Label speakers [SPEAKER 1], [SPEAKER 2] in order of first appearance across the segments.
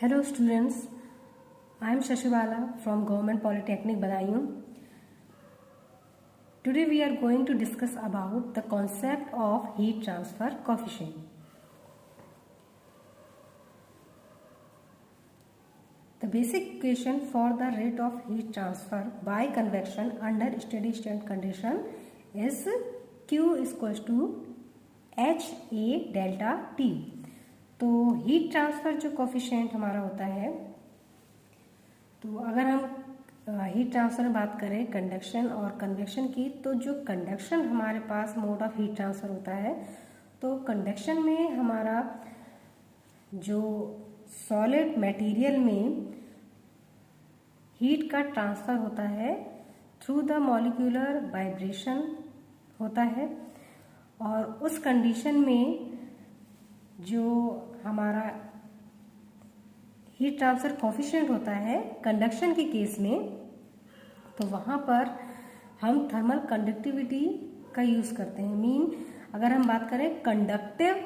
[SPEAKER 1] Hello students, I am Shashibala from Government Polytechnic Badaयूं. Today we are going to discuss about the concept of heat transfer coefficient. The basic equation for the rate of heat transfer by convection under steady state condition is Q is equals to HA delta T. तो heat transfer जो coefficient हमारा होता है, तो अगर हम heat transfer में बात करें कंडक्शन और कन्वेक्शन की, तो जो कंडक्शन हमारे पास मोड ऑफ हीट ट्रांसफ़र होता है, तो कंडक्शन में हमारा जो सॉलिड मटेरियल में हीट का ट्रांसफ़र होता है थ्रू द मॉलिक्यूलर वाइब्रेशन होता है, और उस कंडीशन में जो हमारा हीट ट्रांसफर कोफिशिएंट होता है कंडक्शन के केस में, तो वहाँ पर हम थर्मल कंडक्टिविटी का यूज़ करते हैं. मीन अगर हम बात करें कंडक्टिव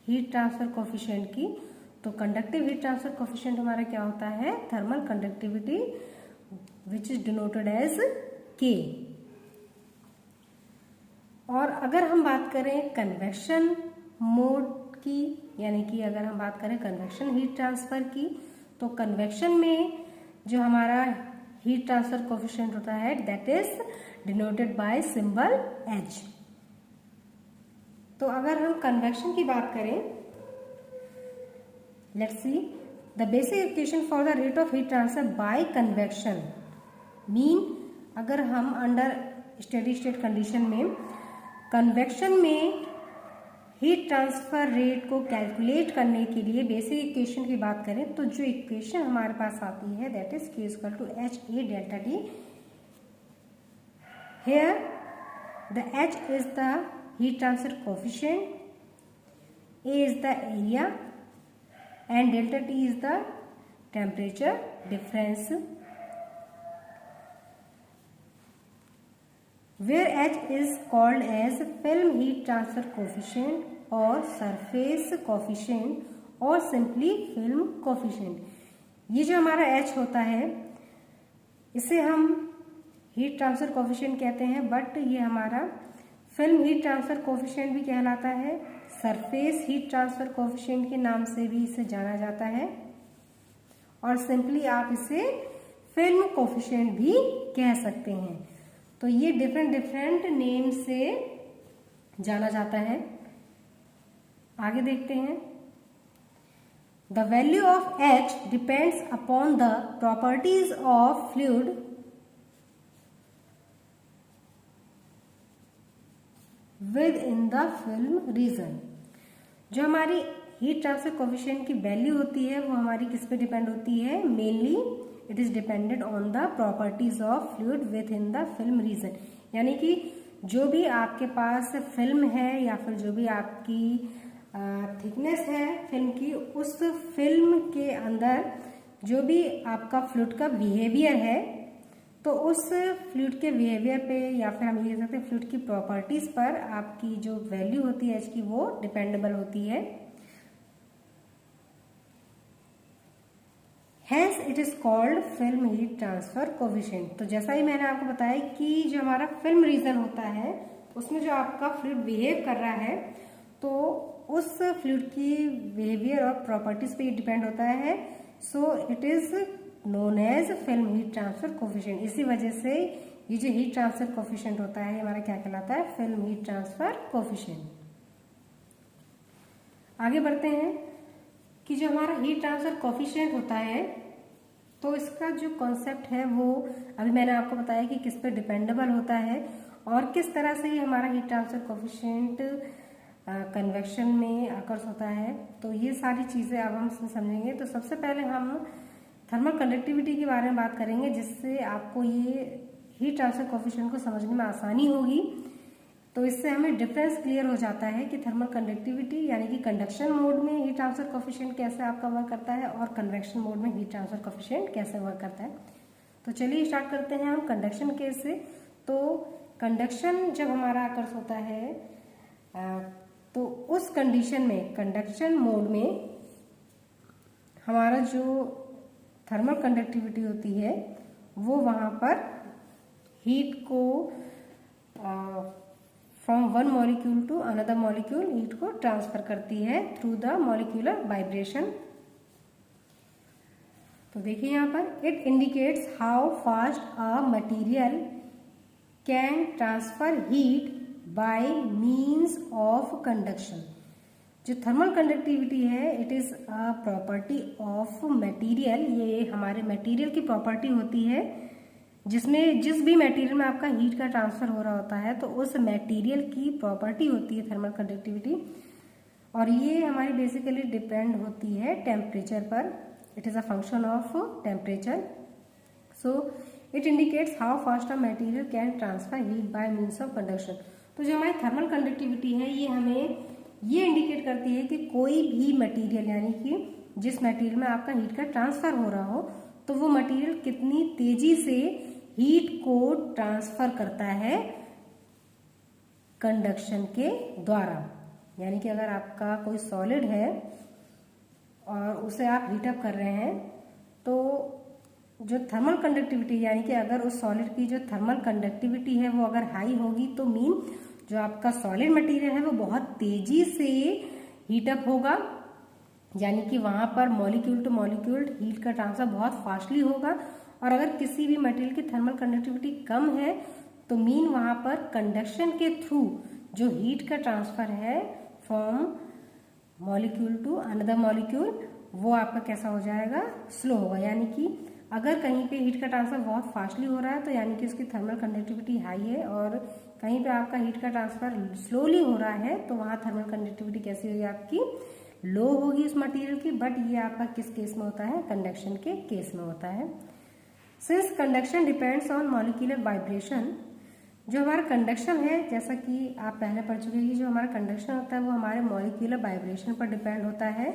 [SPEAKER 1] हीट ट्रांसफर कोफिशिएंट की, तो कंडक्टिव हीट ट्रांसफर कोफिशिएंट हमारा क्या होता है, thermal conductivity which is denoted as K. और अगर हम बात करें कन्वेक्शन मोड की, यानी कि अगर हम बात करें कन्वेक्शन हीट ट्रांसफर की, तो कन्वेक्शन में जो हमारा हीट ट्रांसफर कोफिशिएंट होता है that is denoted by symbol H. तो अगर हम कन्वेक्शन की बात करें, let's see the basic equation for the rate of heat transfer by convection. Mean अगर हम अंडर स्टेडी स्टेट कंडीशन में कन्वेक्शन में हीट ट्रांसफर रेट को कैलकुलेट करने के लिए बेसिक इक्वेशन की बात करें, तो जो इक्वेशन हमारे पास आती है that is Q equal to HA delta T. Here the H is the heat transfer coefficient, A is the area and delta T is the temperature difference. Where H is called as film heat transfer coefficient or surface coefficient or simply film coefficient. ये जो हमारा H होता है इसे हम heat transfer coefficient कहते हैं, but ये हमारा फिल्म हीट ट्रांसफर कोफिशिएंट भी कहलाता है, सरफेस हीट ट्रांसफर कोफिशिएंट के नाम से भी इसे जाना जाता है, और सिंपली आप इसे फिल्म कोफिशिएंट भी कह सकते हैं. तो ये डिफरेंट नेम से जाना जाता है. आगे देखते हैं. The value of H depends upon the properties of fluid within the film region. जो हमारी हीट ट्रांसफर कोफिशिएंट की वैल्यू होती है वो हमारी किस पे डिपेंड होती है, mainly it is dependent on the properties of fluid within the film region. यानी कि जो भी आपके पास फिल्म है या फिर जो भी आपकी थिकनेस है फिल्म की, उस फिल्म के अंदर जो भी आपका फ्लूइड का बिहेवियर है, तो उस फ्लूइड के बिहेवियर पे या फिर हम ये कह सकते हैं फ्लूइड की प्रॉपर्टीज पर आपकी जो वैल्यू होती है H की वो डिपेंडेबल होती है. Hence it is called film heat transfer coefficient. तो जैसा ही मैंने आपको बताया कि जो हमारा फिल्म रीजन होता है उसमें जो आपका फ्लूइड बिहेव कर रहा है, तो उस फ्लूइड की बिहेवियर और प्रॉपर्टीज पे डिपेंड होता है. So it is known as film heat transfer coefficient. इसी वजह से ये जो हीट ट्रांसफर कोफिशिएंट होता है हमारा क्या कहलाता है, फिल्म हीट ट्रांसफर कोफिशिएंट. आगे बढ़ते हैं कि जो हमारा हीट ट्रांसफर कोफिशिएंट होता है, तो इसका जो कॉन्सेप्ट है वो अभी मैंने आपको बताया कि किस पे डिपेंडेबल होता है और किस तरह से ये हमारा हीट ट्रांसफर कोफिशिएंट कन्वेक्शन में अकर्स होता है. तो ये सारी चीज़ें अब हम समझेंगे. तो सबसे पहले हम थर्मल कंडक्टिविटी के बारे में बात करेंगे, जिससे आपको ये हीट ट्रांसफर कोफिशिएंट को समझने में आसानी होगी. तो इससे हमें डिफरेंस क्लियर हो जाता है कि थर्मल कंडक्टिविटी यानी कि कंडक्शन मोड में हीट ट्रांसफर कोफिशिएंट कैसे आपका वर्क करता है और कन्वेक्शन मोड में हीट ट्रांसफर कोफिशिएंट कैसे वर्क करता है. तो चलिए स्टार्ट करते हैं हम कंडक्शन केस से. तो कंडक्शन जब हमारा अकर्स होता है तो उस कंडीशन में कंडक्शन मोड में हमारा जो थर्मल कंडक्टिविटी होती है वो वहाँ पर हीट को from one molecule to another molecule heat को ट्रांसफर करती है थ्रू द मॉलिक्यूलर वाइब्रेशन। तो देखिए यहाँ पर it indicates how fast a material can transfer heat bye means of conduction. जो थर्मल कंडक्टिविटी है it is a property of material, ये हमारे मटेरियल की प्रॉपर्टी होती है जिसमें जिस भी मटेरियल में आपका हीट का ट्रांसफर हो रहा होता है तो उस मटेरियल की प्रॉपर्टी होती है थर्मल कंडक्टिविटी, और ये हमारी बेसिकली डिपेंड होती है टेम्परेचर पर। It is a function of temperature. So it indicates how fast a material can transfer heat bye means of conduction. तो जो हमारी थर्मल कंडक्टिविटी है ये हमें ये इंडिकेट करती है कि कोई भी मटेरियल यानी कि जिस मटेरियल में आपका हीट का ट्रांसफर हो रहा हो तो वो मटेरियल कितनी तेजी से हीट को ट्रांसफर करता है कंडक्शन के द्वारा। यानी कि अगर आपका कोई सॉलिड है और उसे आप हीटअप कर रहे हैं तो जो थर्मल कंडक्टिविटी यानी कि अगर उस सॉलिड की जो थर्मल कंडक्टिविटी है वो अगर हाई होगी तो मीन जो आपका सॉलिड मटेरियल है वो बहुत तेजी से हीटअप होगा, यानी कि वहां पर मॉलिक्यूल टू मॉलिक्यूल हीट का ट्रांसफर बहुत फास्टली होगा। और अगर किसी भी मटेरियल की थर्मल कंडक्टिविटी कम है तो मीन वहां पर कंडक्शन के थ्रू जो हीट का ट्रांसफर है from molecule to another molecule वो आपका कैसा हो जाएगा, स्लो होगा। यानी कि अगर कहीं पे हीट का ट्रांसफर बहुत फास्टली हो रहा है तो यानी कि उसकी थर्मल कंडक्टिविटी हाई है, और कहीं पे आपका हीट का ट्रांसफर स्लोली हो रहा है तो वहाँ थर्मल कंडक्टिविटी कैसी होगी, आपकी लो होगी उस मटेरियल की। बट ये आपका किस केस में होता है, कंडक्शन के केस में होता है। Since conduction depends on molecular vibration, जो हमारा कंडक्शन है जैसा कि आप पहले पढ़ चुके हैं, जो हमारा कंडक्शन होता है वो हमारे मॉलिक्यूलर वाइब्रेशन पर डिपेंड होता है।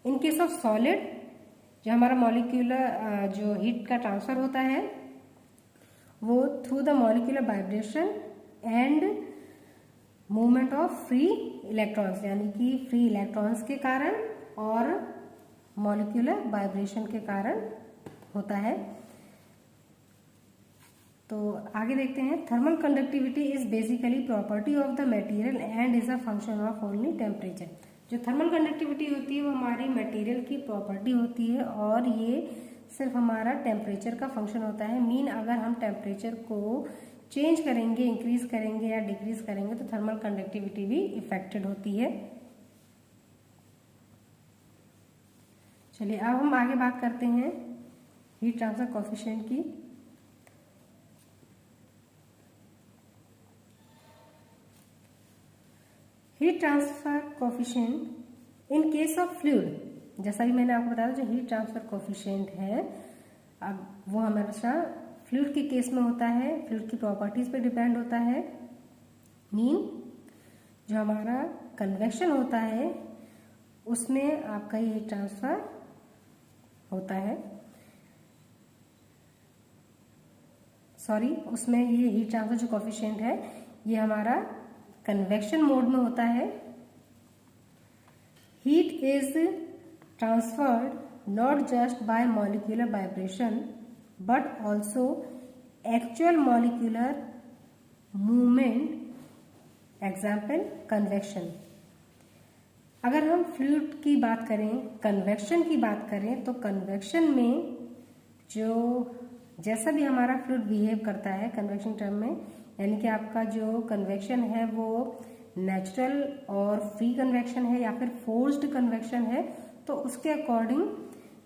[SPEAKER 1] इन केस ऑफ सॉलिड जो हमारा मॉलिक्यूलर जो हीट का ट्रांसफर होता है वो through the molecular vibration and movement of free electrons, यानी कि फ्री इलेक्ट्रॉन्स के कारण और मॉलिक्यूलर वाइब्रेशन के कारण होता है। तो आगे देखते हैं, thermal conductivity is basically property of the material and is a function of only temperature. जो थर्मल कंडक्टिविटी होती है वो हमारी मटेरियल की प्रॉपर्टी होती है और ये सिर्फ हमारा टेम्परेचर का फंक्शन होता है। मीन अगर हम टेम्परेचर को चेंज करेंगे, इंक्रीज करेंगे या डिक्रीज करेंगे तो थर्मल कंडक्टिविटी भी इफेक्टेड होती है। चलिए अब हम आगे बात करते हैं हीट ट्रांसफर कोएफिशिएंट की। Heat transfer coefficient in case of fluid, जैसा कि मैंने आपको बताया जो हीट ट्रांसफर कोएफिशिएंट है अब वो हमेशा फ्लूइड के केस में होता है, फ्लूइड की प्रॉपर्टीज पे डिपेंड होता है। मीन जो हमारा कन्वेक्शन होता है उसमें आपका ये हीट ट्रांसफर होता है, उसमें ये हीट ट्रांसफर जो कोएफिशिएंट है ये हमारा कन्वेक्शन मोड में होता है। Heat is transferred not just by molecular vibration but also actual molecular movement, example convection. अगर हम फ्लूइड की बात करें, कन्वेक्शन की बात करें तो कन्वेक्शन में जो जैसा भी हमारा फ्लूइड बिहेव करता है कन्वेक्शन टर्म में, यानी कि आपका जो कन्वेक्शन है वो नेचुरल और फ्री कन्वेक्शन है या फिर फोर्स्ड कन्वेक्शन है, तो उसके अकॉर्डिंग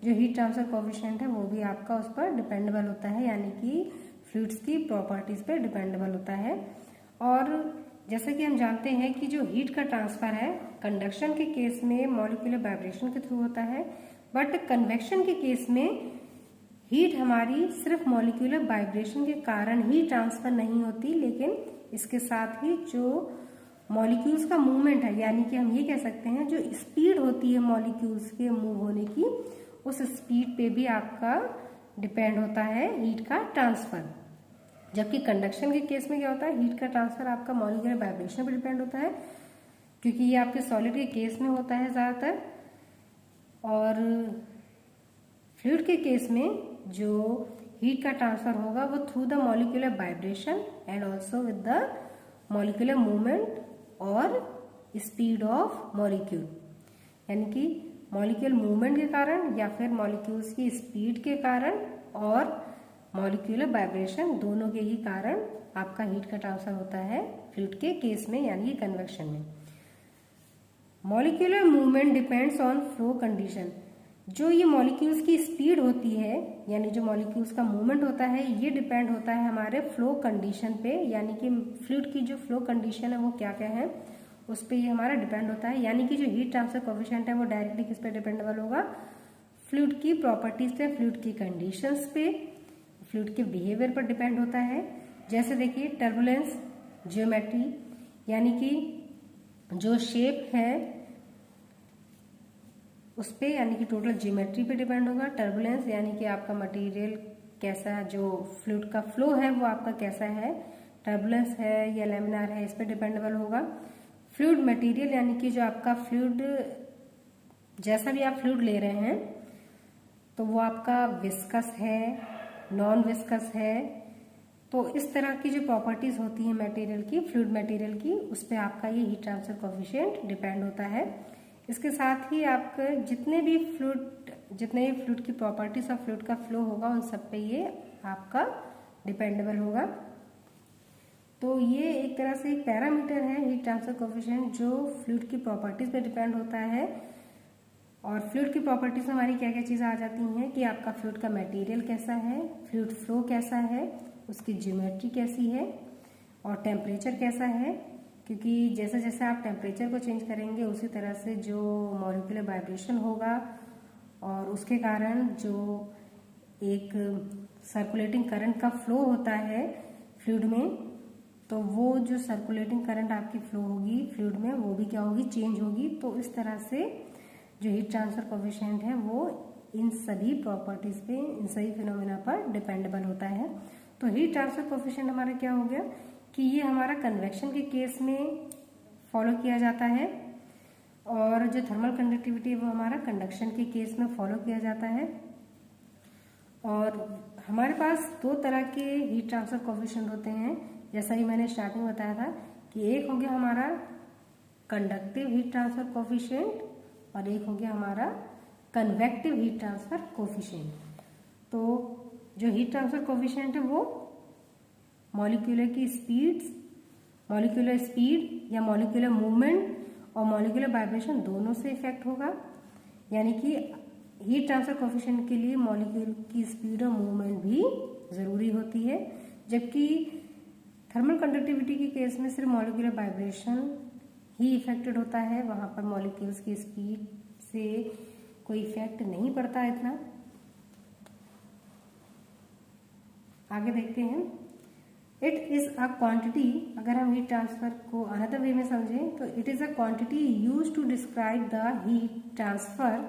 [SPEAKER 1] जो हीट ट्रांसफर कोएफिशिएंट है वो भी आपका उस पर डिपेंडेबल होता है, यानी कि फ्लूइड्स की प्रॉपर्टीज पे डिपेंडेबल होता है। और जैसे कि हम जानते हैं कि जो हीट का ट्रांसफर है कंडक्शन के केस में मॉलिक्यूलर वाइब्रेशन के थ्रू होता है, बट कन्वेक्शन के केस में हीट हमारी सिर्फ मॉलिक्यूलर वाइब्रेशन के कारण ही ट्रांसफर नहीं होती, लेकिन इसके साथ ही जो मॉलिक्यूल्स का मूवमेंट है, यानी कि हम ये कह सकते हैं जो स्पीड होती है मॉलिक्यूल्स के मूव होने की, उस स्पीड पे भी आपका डिपेंड होता है हीट का ट्रांसफर। जबकि कंडक्शन के केस में क्या होता है, हीट का ट्रांसफर आपका मॉलिक्यूलर वाइब्रेशन पर डिपेंड होता है, क्योंकि ये आपके सॉलिड के केस में होता है ज़्यादातर। और फ्लूइड के केस में जो हीट का ट्रांसफर होगा वो through the molecular vibration and also with the molecular movement और स्पीड ऑफ मॉलिक्यूल, यानी कि मॉलिक्यूल मूवमेंट के कारण या फिर मॉलिक्यूल्स की स्पीड के कारण और मॉलिक्यूलर वाइब्रेशन दोनों के ही कारण आपका हीट का ट्रांसफर होता है फ्लूइड के केस में, यानी कि कन्वेक्शन में। Molecular movement depends on flow condition. जो ये मॉलिक्यूल्स की स्पीड होती है, यानी जो मॉलिक्यूल्स का मूवमेंट होता है, ये डिपेंड होता है हमारे फ्लो कंडीशन पे, यानी कि फ्लूइड की जो फ्लो कंडीशन है वो क्या क्या है उस पर ये हमारा डिपेंड होता है। यानी कि जो हीट ट्रांसफर कोएफिशिएंट है वो डायरेक्टली किस पे डिपेंडेबल होगा, फ्लूइड की प्रॉपर्टीज पे, फ्लूइड की कंडीशंस पे, फ्लूइड के बिहेवियर पर डिपेंड होता है। जैसे देखिए टर्बुलेंस, ज्योमेट्री, यानी कि जो शेप है उस पे, यानी कि टोटल ज्योमेट्री पे डिपेंड होगा। टर्बुलेंस यानी कि आपका मटेरियल कैसा, जो फ्लूइड का फ्लो है वो आपका कैसा है, टर्बुलेंस है या लैमिनार है, इस पे डिपेंडेबल होगा। फ्लूइड मटेरियल यानी कि जो आपका फ्लूइड, जैसा भी आप फ्लूइड ले रहे हैं तो वो आपका विस्कस है, नॉन विस्कस है, तो इस तरह की जो प्रॉपर्टीज होती है मटेरियल की, फ्लूइड मटेरियल की, उस पर आपका ये हीट ट्रांसफर कोएफिशिएंट डिपेंड होता है। इसके साथ ही आपके जितने भी फ्लूइड की प्रॉपर्टीज और फ्लूइड का फ्लो होगा उन सब पे ये आपका डिपेंडेबल होगा। तो ये एक तरह से एक पैरामीटर है हीट ट्रांसफर कोएफिशिएंट जो फ्लूइड की प्रॉपर्टीज पे डिपेंड होता है। और फ्लूइड की प्रॉपर्टीज हमारी क्या क्या चीज़ें आ जाती हैं कि आपका फ्लूइड का मटेरियल कैसा है, फ्लूइड फ्लो कैसा है, उसकी ज्योमेट्री कैसी है और टेम्परेचर कैसा है, क्योंकि जैसे जैसे आप टेम्परेचर को चेंज करेंगे उसी तरह से जो मॉलिक्यूलर वाइब्रेशन होगा और उसके कारण जो एक सर्कुलेटिंग करंट का फ्लो होता है फ्लूइड में, तो वो जो सर्कुलेटिंग करंट आपकी फ्लो होगी फ्लूइड में वो भी क्या होगी, चेंज होगी। तो इस तरह से जो हीट ट्रांसफर कोएफिशिएंट है वो इन सभी प्रॉपर्टीज पे, इन सभी फिनोमेना पर डिपेंडेबल होता है। तो हीट ट्रांसफर कोएफिशिएंट हमारा क्या हो गया कि ये हमारा कन्वेक्शन के केस में फॉलो किया जाता है और जो थर्मल कंडक्टिविटी है वो हमारा कंडक्शन के केस में फॉलो किया जाता है। और हमारे पास दो तरह के हीट ट्रांसफर कोएफिशिएंट होते हैं, जैसा ही मैंने स्टार्टिंग में बताया था कि एक हो गया हमारा कंडक्टिव हीट ट्रांसफर कोएफिशिएंट और एक हो गया हमारा कन्वेक्टिव हीट ट्रांसफर कोएफिशिएंट। तो जो हीट ट्रांसफर कोएफिशिएंट है वो मॉलिक्यूलर स्पीड या मॉलिक्यूलर मूवमेंट और मॉलिक्यूलर वाइब्रेशन दोनों से इफेक्ट होगा। यानी कि हीट ट्रांसफर कोएफिशिएंट के लिए मॉलिक्यूल की स्पीड और मूवमेंट भी ज़रूरी होती है, जबकि थर्मल कंडक्टिविटी के केस में सिर्फ मॉलिक्यूलर वाइब्रेशन ही इफेक्टेड होता है, वहाँ पर मॉलिक्यूल्स की स्पीड से कोई इफेक्ट नहीं पड़ता इतना। आगे देखते हैं, इट इज अ क्वांटिटी, अगर हम हीट ट्रांसफर को अनदर वे में समझें तो it is a quantity used to describe the heat transfer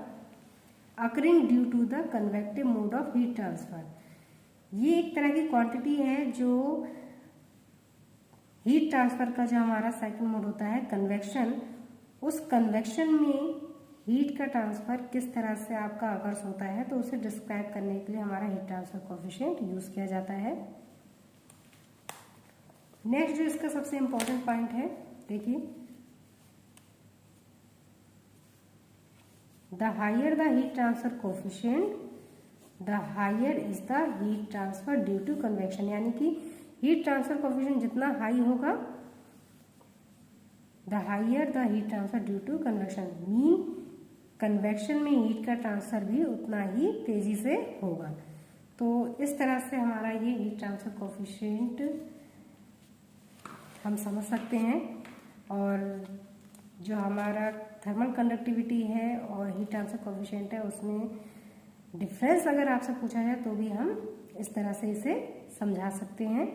[SPEAKER 1] occurring due to the convective mode of heat transfer. ये एक तरह की क्वांटिटी है जो हीट ट्रांसफर का जो हमारा सेकंड मोड होता है कन्वेक्शन, उस कन्वेक्शन में हीट का ट्रांसफर किस तरह से आपका अकर्स होता है तो उसे डिस्क्राइब करने के लिए हमारा हीट ट्रांसफर कोएफिशिएंट यूज किया जाता है। नेक्स्ट जो इसका सबसे इंपॉर्टेंट पॉइंट है, देखिए, the higher the heat transfer coefficient the higher is the heat transfer due to convection. यानी कि हीट ट्रांसफर कोएफिशिएंट जितना हाई होगा the higher the heat transfer due to convection, mean convection में heat का transfer भी उतना ही तेजी से होगा। तो इस तरह से हमारा ये हीट ट्रांसफर कोएफिशिएंट हम समझ सकते हैं। और जो हमारा थर्मल कंडक्टिविटी है और हीट ट्रांसफर कोएफिशिएंट है उसमें डिफरेंस अगर आपसे पूछा जाए तो भी हम इस तरह से इसे समझा सकते हैं।